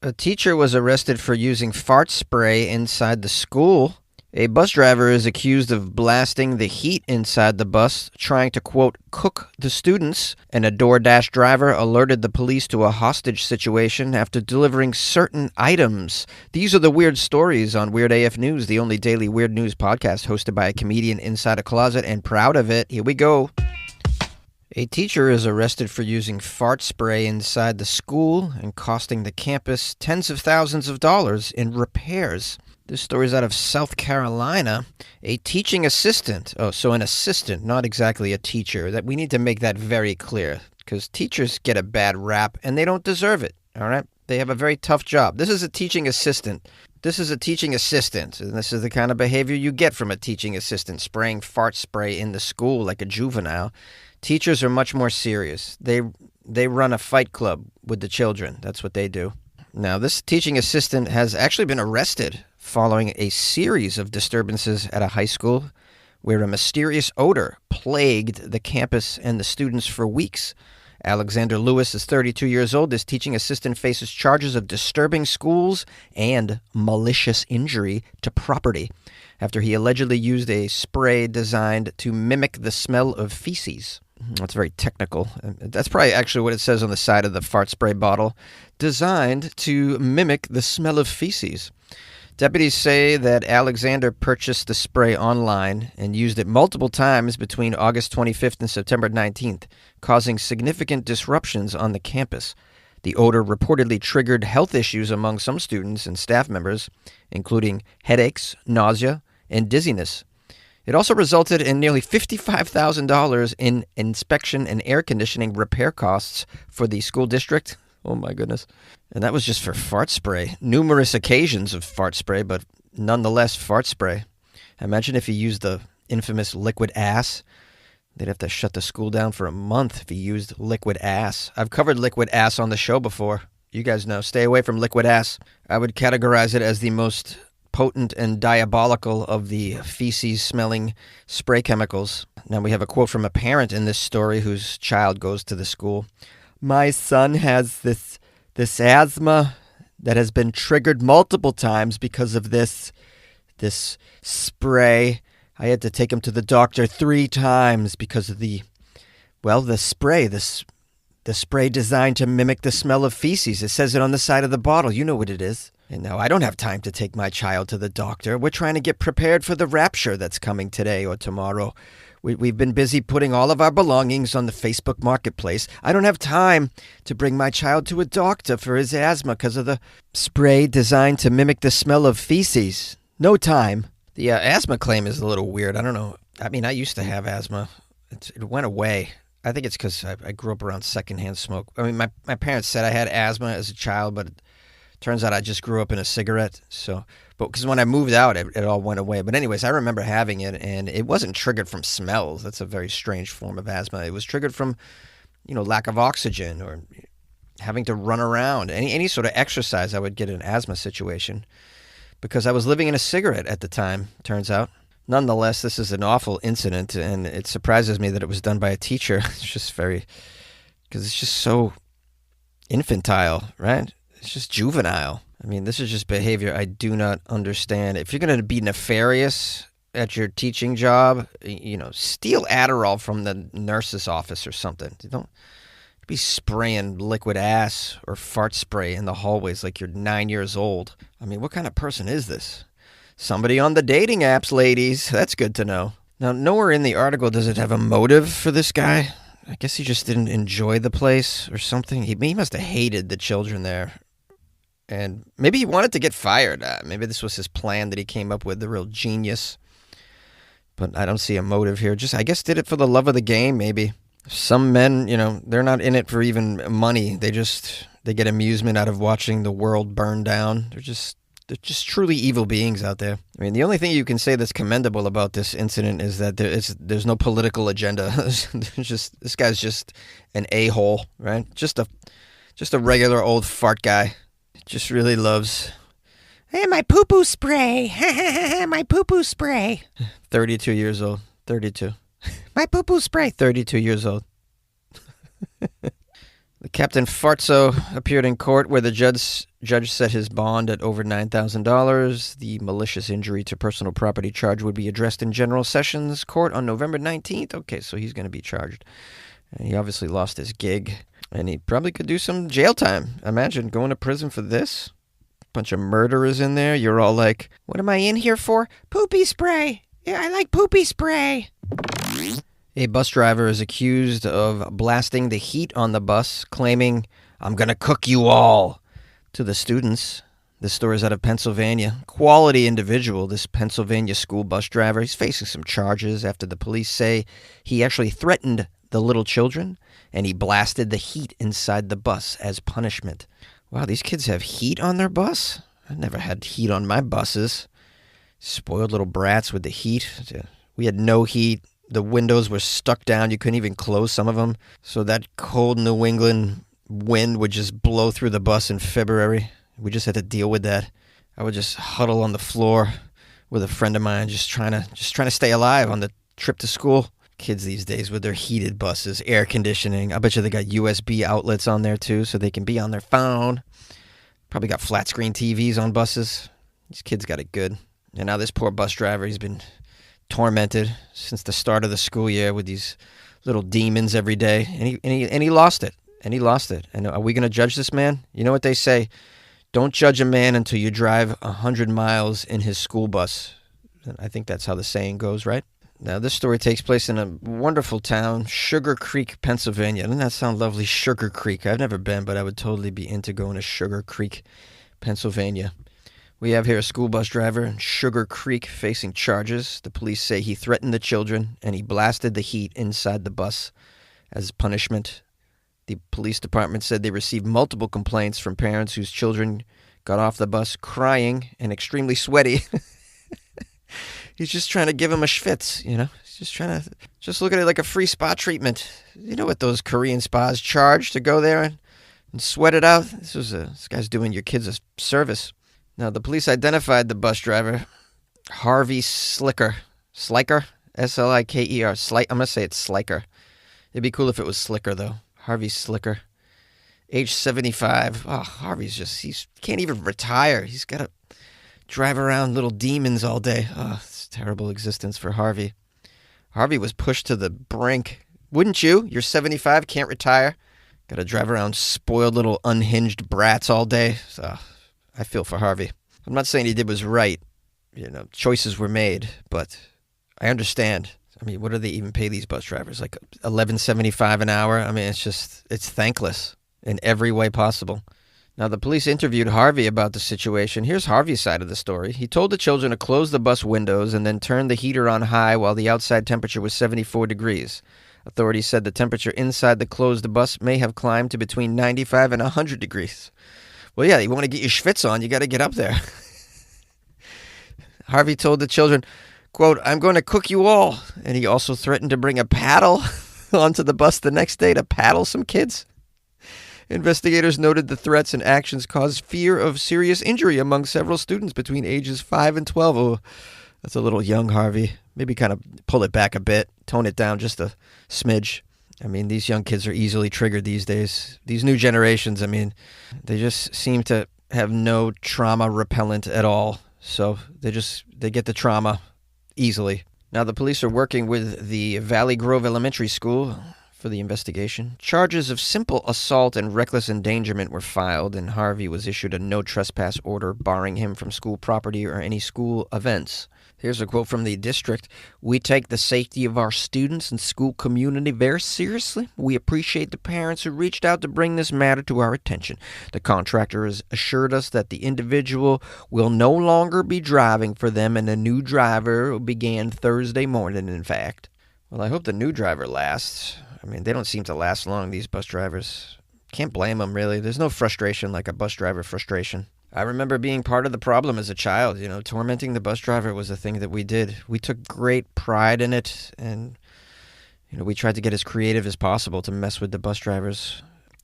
A teacher was arrested for using fart spray inside the school. A bus driver is accused of blasting the heat inside the bus, trying to, quote, cook the students. And a DoorDash driver alerted the police to a hostage situation after delivering certain items. These are the weird stories on Weird AF News, the only daily weird news podcast hosted by a comedian inside a closet and proud of it. Here we go. A teacher is arrested for using fart spray inside the school and costing the campus tens of thousands of dollars in repairs. This story's out of South Carolina. A teaching assistant, so an assistant, not exactly a teacher. That we need to make that very clear, because teachers get a bad rap and they don't deserve it, all right? They have a very tough job. This is a teaching assistant. And this is the kind of behavior you get from a teaching assistant, spraying fart spray in the school like a juvenile. Teachers are much more serious. They run a fight club with the children. That's what they do. Now, this teaching assistant has actually been arrested following a series of disturbances at a high school where a mysterious odor plagued the campus and the students for weeks. Alexander Lewis is 32 years old. This teaching assistant faces charges of disturbing schools and malicious injury to property after he allegedly used a spray designed to mimic the smell of feces. That's very technical. That's probably actually what it says on the side of the fart spray bottle. Designed to mimic the smell of feces. Deputies say that Alexander purchased the spray online and used it multiple times between August 25th and September 19th, causing significant disruptions on the campus. The odor reportedly triggered health issues among some students and staff members, including headaches, nausea, and dizziness. It also resulted in nearly $55,000 in inspection and air conditioning repair costs for the school district. Oh, my goodness. And that was just for fart spray. Numerous occasions of fart spray, but nonetheless fart spray. Imagine if he used the infamous liquid ass. They'd have to shut the school down for a month if he used liquid ass. I've covered liquid ass on the show before. You guys know. Stay away from liquid ass. I would categorize it as the most potent and diabolical of the feces-smelling spray chemicals. Now we have a quote from a parent in this story whose child goes to the school. My son has this asthma that has been triggered multiple times because of this spray. I had to take him to the doctor 3 times because of the spray. The spray designed to mimic the smell of feces. It says it on the side of the bottle. You know what it is. And now I don't have time to take my child to the doctor. We're trying to get prepared for the rapture that's coming today or tomorrow. We've been busy putting all of our belongings on the Facebook Marketplace. I don't have time to bring my child to a doctor for his asthma because of the spray designed to mimic the smell of feces. No time. The asthma claim is a little weird. I don't know. I mean, I used to have asthma. It went away. I think it's because I grew up around secondhand smoke. I mean, my parents said I had asthma as a child, but it turns out I just grew up in a cigarette. But because when I moved out, it all went away. But anyways, I remember having it, and it wasn't triggered from smells. That's a very strange form of asthma. It was triggered from, lack of oxygen or having to run around. Any sort of exercise, I would get an asthma situation because I was living in a cigarette at the time, turns out. Nonetheless, this is an awful incident, and it surprises me that it was done by a teacher. It's just because it's just so infantile, right? It's just juvenile. I mean, this is just behavior I do not understand. If you're going to be nefarious at your teaching job, steal Adderall from the nurse's office or something. Don't be spraying liquid ass or fart spray in the hallways like you're 9 years old. I mean, what kind of person is this? Somebody on the dating apps, ladies. That's good to know. Now, nowhere in the article does it have a motive for this guy. I guess he just didn't enjoy the place or something. He must have hated the children there. And maybe he wanted to get fired. Maybe this was his plan that he came up with, the real genius. But I don't see a motive here. Just, I guess, did it for the love of the game, maybe. Some men, they're not in it for even money. They get amusement out of watching the world burn down. They're just truly evil beings out there. I mean, the only thing you can say that's commendable about this incident is that there's no political agenda. This guy's just an a-hole, right? Just a regular old fart guy. Just really loves, hey, my poo-poo spray. My poo-poo spray. 32 years old. 32. My poo-poo spray. 32 years old. The Captain Fartso appeared in court where the judge set his bond at over $9,000. The malicious injury to personal property charge would be addressed in General Sessions Court on November 19th. Okay, so he's going to be charged. And he obviously lost his gig, and he probably could do some jail time. Imagine going to prison for this. Bunch of murderers in there. You're all like, what am I in here for? Poopy spray. Yeah, I like poopy spray. A bus driver is accused of blasting the heat on the bus, claiming, I'm going to cook you all, to the students. This story is out of Pennsylvania. Quality individual, this Pennsylvania school bus driver. He's facing some charges after the police say he actually threatened the little children, and he blasted the heat inside the bus as punishment. Wow, these kids have heat on their bus? I've never had heat on my buses. Spoiled little brats with the heat. We had no heat. The windows were stuck down. You couldn't even close some of them. So that cold New England wind would just blow through the bus in February. We just had to deal with that. I would just huddle on the floor with a friend of mine, just trying to stay alive on the trip to school. Kids these days with their heated buses, air conditioning. I bet you they got USB outlets on there too, so they can be on their phone. Probably got flat screen TVs on buses. These kids got it good. And now this poor bus driver, he's been tormented since the start of the school year with these little demons every day, and he lost it. And he lost it. And are we going to judge this man? You know what they say? Don't judge a man until you drive 100 miles in his school bus. I think that's how the saying goes, right? Now, this story takes place in a wonderful town, Sugar Creek, Pennsylvania. Doesn't that sound lovely? Sugar Creek. I've never been, but I would totally be into going to Sugar Creek, Pennsylvania. We have here a school bus driver in Sugar Creek facing charges. The police say he threatened the children and he blasted the heat inside the bus as punishment. The police department said they received multiple complaints from parents whose children got off the bus crying and extremely sweaty. He's just trying to give him a schwitz, you know? He's just trying to just look at it like a free spa treatment. You know what those Korean spas charge to go there and sweat it out? This guy's doing your kids a service. Now, the police identified the bus driver, Harvey Slicker. Sliker? S-L-I-K-E-R. I'm going to say it's Sliker. It'd be cool if it was Slicker, though. Harvey Slicker. Age 75. Oh, he can't even retire. He's got to drive around little demons all day. Oh, it's a terrible existence for Harvey. Harvey was pushed to the brink. Wouldn't you? You're 75, can't retire. Got to drive around spoiled little unhinged brats all day. So, I feel for Harvey. I'm not saying he did was right. You know, choices were made, but I understand. I mean, what do they even pay these bus drivers? Like $11.75 an hour? I mean, it's thankless in every way possible. Now, the police interviewed Harvey about the situation. Here's Harvey's side of the story. He told the children to close the bus windows and then turn the heater on high while the outside temperature was 74 degrees. Authorities said the temperature inside the closed bus may have climbed to between 95 and 100 degrees. Well, yeah, you want to get your schwitz on, you got to get up there. Harvey told the children, quote, I'm going to cook you all. And he also threatened to bring a paddle onto the bus the next day to paddle some kids. Investigators noted the threats and actions caused fear of serious injury among several students between ages 5 and 12. Oh, that's a little young, Harvey. Maybe kind of pull it back a bit, tone it down just a smidge. I mean, these young kids are easily triggered these days. These new generations, I mean, they just seem to have no trauma repellent at all. So they get the trauma easily. Now, the police are working with the Valley Grove Elementary School for the investigation. Charges of simple assault and reckless endangerment were filed, and Harvey was issued a no trespass order barring him from school property or any school events. Here's a quote from the district. We take the safety of our students and school community very seriously. We appreciate the parents who reached out to bring this matter to our attention. The contractor has assured us that the individual will no longer be driving for them, and a new driver began Thursday morning, in fact. Well, I hope the new driver lasts. I mean, they don't seem to last long, these bus drivers. Can't blame them, really. There's no frustration like a bus driver frustration. I remember being part of the problem as a child. You know, tormenting the bus driver was a thing that we did. We took great pride in it, and, you know, we tried to get as creative as possible to mess with the bus drivers.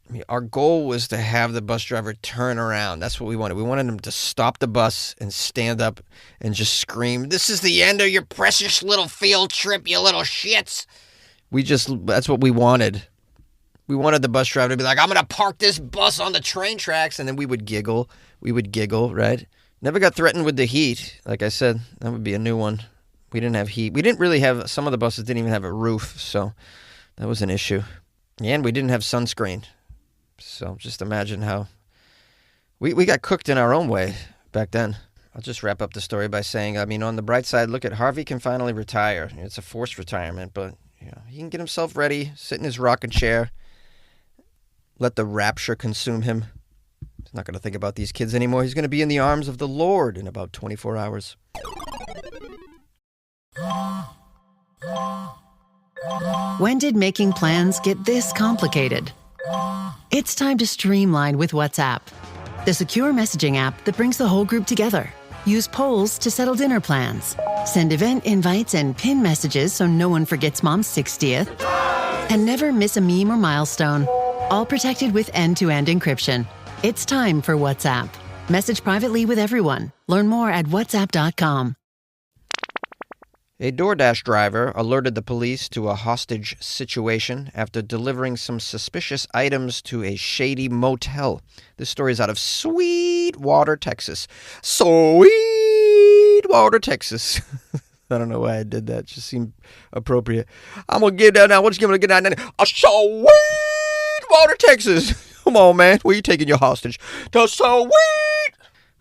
I mean, our goal was to have the bus driver turn around. That's what we wanted. We wanted him to stop the bus and stand up and just scream, "This is the end of your precious little field trip, you little shits." That's what we wanted. We wanted the bus driver to be like, I'm going to park this bus on the train tracks. And then we would giggle. Right? Never got threatened with the heat. Like I said, that would be a new one. We didn't have heat. We didn't really have, some of the buses didn't even have a roof. So that was an issue. And we didn't have sunscreen. So just imagine how we got cooked in our own way back then. I'll just wrap up the story by saying, on the bright side, look at Harvey can finally retire. It's a forced retirement, but he can get himself ready, sit in his rocking chair, let the rapture consume him. He's not going to think about these kids anymore. He's going to be in the arms of the Lord in about 24 hours. When did making plans get this complicated? It's time to streamline with WhatsApp, the secure messaging app that brings the whole group together. Use polls to settle dinner plans. Send event invites and pin messages so no one forgets Mom's 60th. And never miss a meme or milestone. All protected with end-to-end encryption. It's time for WhatsApp. Message privately with everyone. Learn more at whatsapp.com. A DoorDash driver alerted the police to a hostage situation after delivering some suspicious items to a shady motel. This story is out of Sweetwater, Texas. Sweetwater, Texas. I don't know why I did that. It just seemed appropriate. I'm going to get down now. We're just going to get down now. Sweetwater, Texas. Come on, man. Where are you taking your hostage? To Sweet.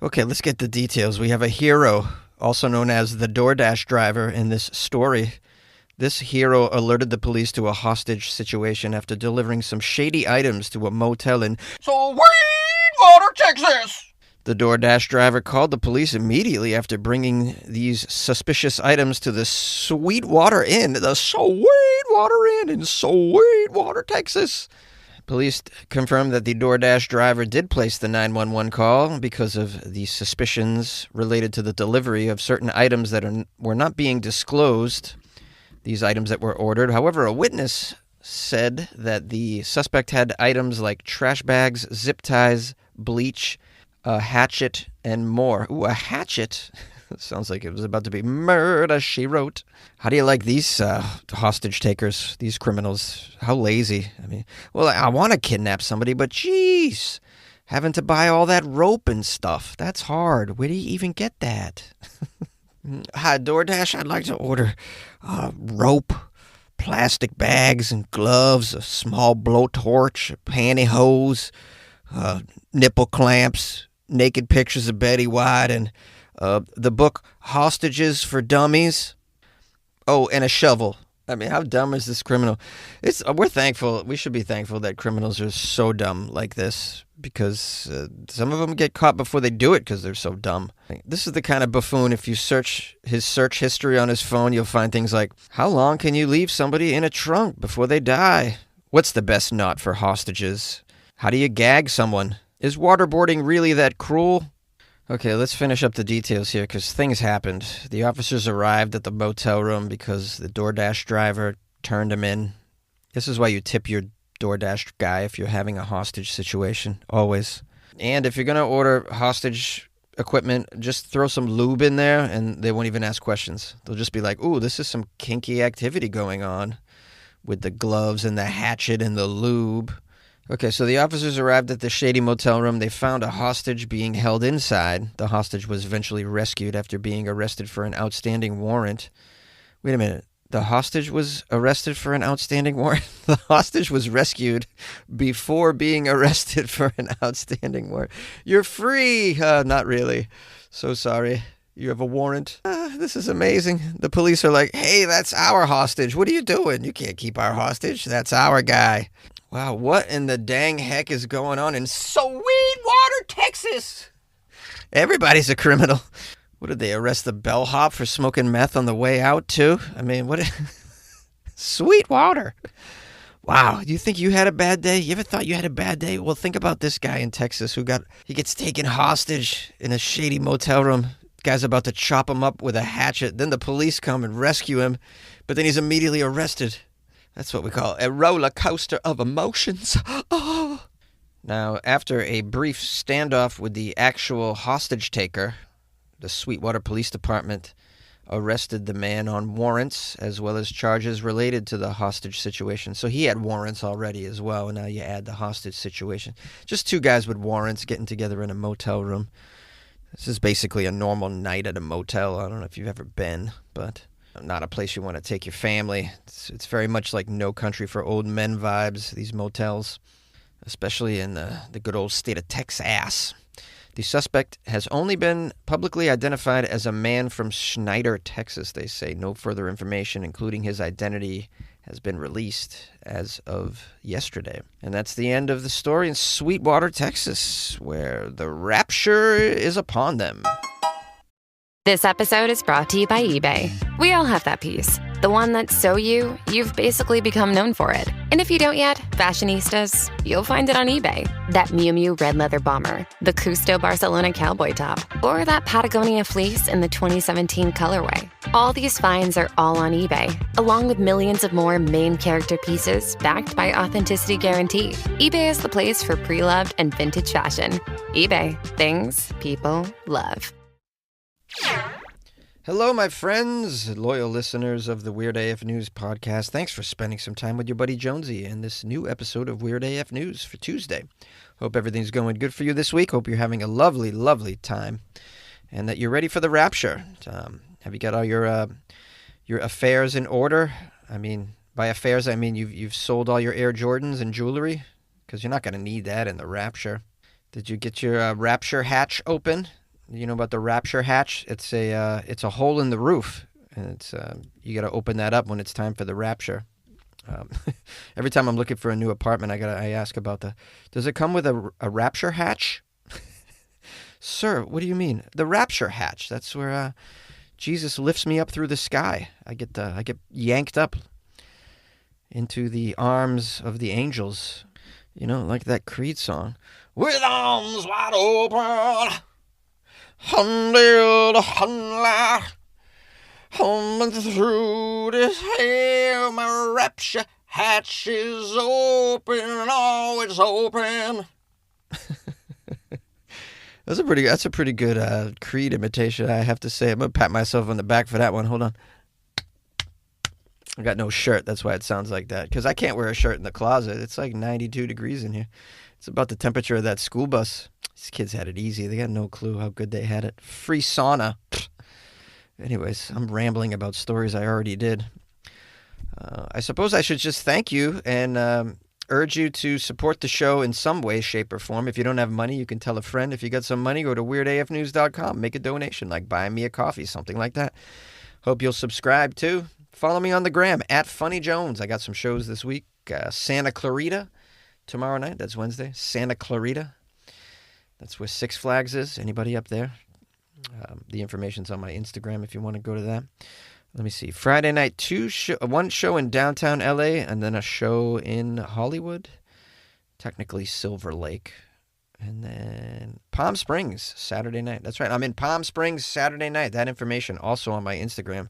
Okay, let's get the details. We have a hero, also known as the DoorDash driver, in this story. This hero alerted the police to a hostage situation after delivering some shady items to a motel in Sweetwater, Texas. The DoorDash driver called the police immediately after bringing these suspicious items to the Sweetwater Inn, in Sweetwater, Texas. Police confirmed that the DoorDash driver did place the 911 call because of the suspicions related to the delivery of certain items that were not being disclosed, these items that were ordered. However, a witness said that the suspect had items like trash bags, zip ties, bleach, a hatchet, and more. Ooh, a hatchet? Sounds like it was about to be murder, she wrote. How do you like these hostage takers, these criminals? How lazy. I want to kidnap somebody, but geez, having to buy all that rope and stuff, that's hard. Where do you even get that? Hi, DoorDash, I'd like to order rope, plastic bags and gloves, a small blowtorch, pantyhose, nipple clamps, naked pictures of Betty White, and the book Hostages for Dummies. Oh, and a shovel. How dumb is this criminal? We're thankful. We should be thankful that criminals are so dumb like this, because some of them get caught before they do it because they're so dumb. This is the kind of buffoon, if you search his search history on his phone, you'll find things like, how long can you leave somebody in a trunk before they die? What's the best knot for hostages? How do you gag someone? Is waterboarding really that cruel? Okay, let's finish up the details here, because things happened. The officers arrived at the motel room because the DoorDash driver turned him in. This is why you tip your DoorDash guy if you're having a hostage situation, always. And if you're going to order hostage equipment, just throw some lube in there, and they won't even ask questions. They'll just be like, ooh, this is some kinky activity going on with the gloves and the hatchet and the lube. Okay, so the officers arrived at the shady motel room. They found a hostage being held inside. The hostage was eventually rescued after being arrested for an outstanding warrant. Wait a minute. The hostage was arrested for an outstanding warrant? The hostage was rescued before being arrested for an outstanding warrant. You're free! Not really. So sorry. You have a warrant. This is amazing. The police are like, hey, that's our hostage. What are you doing? You can't keep our hostage. That's our guy. Wow, what in the dang heck is going on in Sweetwater, Texas? Everybody's a criminal. What, did they arrest the bellhop for smoking meth on the way out, too? What? Sweetwater. Wow, do you think you had a bad day? You ever thought you had a bad day? Well, think about this guy in Texas he gets taken hostage in a shady motel room. Guy's about to chop him up with a hatchet. Then the police come and rescue him, but then he's immediately arrested. That's what we call a roller coaster of emotions. Oh. Now, after a brief standoff with the actual hostage taker, the Sweetwater Police Department arrested the man on warrants as well as charges related to the hostage situation. So he had warrants already as well, and now you add the hostage situation. Just two guys with warrants getting together in a motel room. This is basically a normal night at a motel. I don't know if you've ever been, but not a place you want to take your family. It's very much like No Country for Old Men vibes, these motels, especially in the good old state of Texas. The suspect has only been publicly identified as a man from Schneider, Texas. They say no further information, including his identity, has been released as of yesterday. And that's the end of the story in Sweetwater, Texas, where the rapture is upon them. This episode is brought to you by eBay. We all have that piece. The one that's so you've basically become known for it. And if you don't yet, fashionistas, you'll find it on eBay. That Miu Miu red leather bomber, the Custo Barcelona cowboy top, or that Patagonia fleece in the 2017 colorway. All these finds are all on eBay, along with millions of more main character pieces backed by authenticity guarantee. eBay is the place for pre-loved and vintage fashion. eBay, things people love. Hello, my friends, loyal listeners of the Weird AF News podcast. Thanks for spending some time with your buddy Jonesy in this new episode of Weird AF News for Tuesday. Hope everything's going good for you this week. Hope you're having a lovely, lovely time and that you're ready for the rapture. Have you got all your affairs in order? I mean, by affairs, I mean you've sold all your Air Jordans and jewelry, because you're not going to need that in the rapture. Did you get your rapture hatch open? You know about the rapture hatch? It's a hole in the roof, and it's you got to open that up when it's time for the rapture. Every time I'm looking for a new apartment, I ask about does it come with a rapture hatch? Sir, what do you mean? The rapture hatch. That's where Jesus lifts me up through the sky. I get yanked up into the arms of the angels. You know, like that Creed song. With arms wide open. Hundred, homing through this hell, my rapture hatch is open, oh, it's open. That's a pretty good Creed imitation, I have to say. I'm gonna pat myself on the back for that one. Hold on. I got no shirt, that's why it sounds like that. Because I can't wear a shirt in the closet. It's like 92 degrees in here. It's about the temperature of that school bus. These kids had it easy. They got no clue how good they had it. Free sauna. Anyways, I'm rambling about stories I already did. I suppose I should just thank you and urge you to support the show in some way, shape, or form. If you don't have money, you can tell a friend. If you got some money, go to weirdafnews.com. Make a donation, like buy me a coffee, something like that. Hope you'll subscribe, too. Follow me on the gram, @FunnyJones. I got some shows this week. Santa Clarita tomorrow night. That's Wednesday. Santa Clarita. That's where Six Flags is. Anybody up there? The information's on my Instagram if you want to go to that. Let me see. Friday night, one show in downtown LA and then a show in Hollywood. Technically Silver Lake. And then Palm Springs, Saturday night. That's right. I'm in Palm Springs Saturday night. That information also on my Instagram.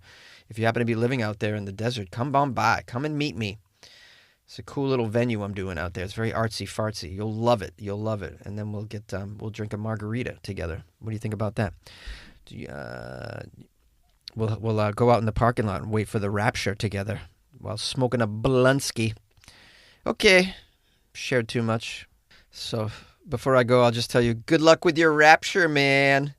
If you happen to be living out there in the desert, come on by. Come and meet me. It's a cool little venue I'm doing out there. It's very artsy-fartsy. You'll love it. You'll love it. And then we'll drink a margarita together. What do you think about that? We'll go out in the parking lot and wait for the rapture together while smoking a Blunsky. Okay. Shared too much. So before I go, I'll just tell you, good luck with your rapture, man.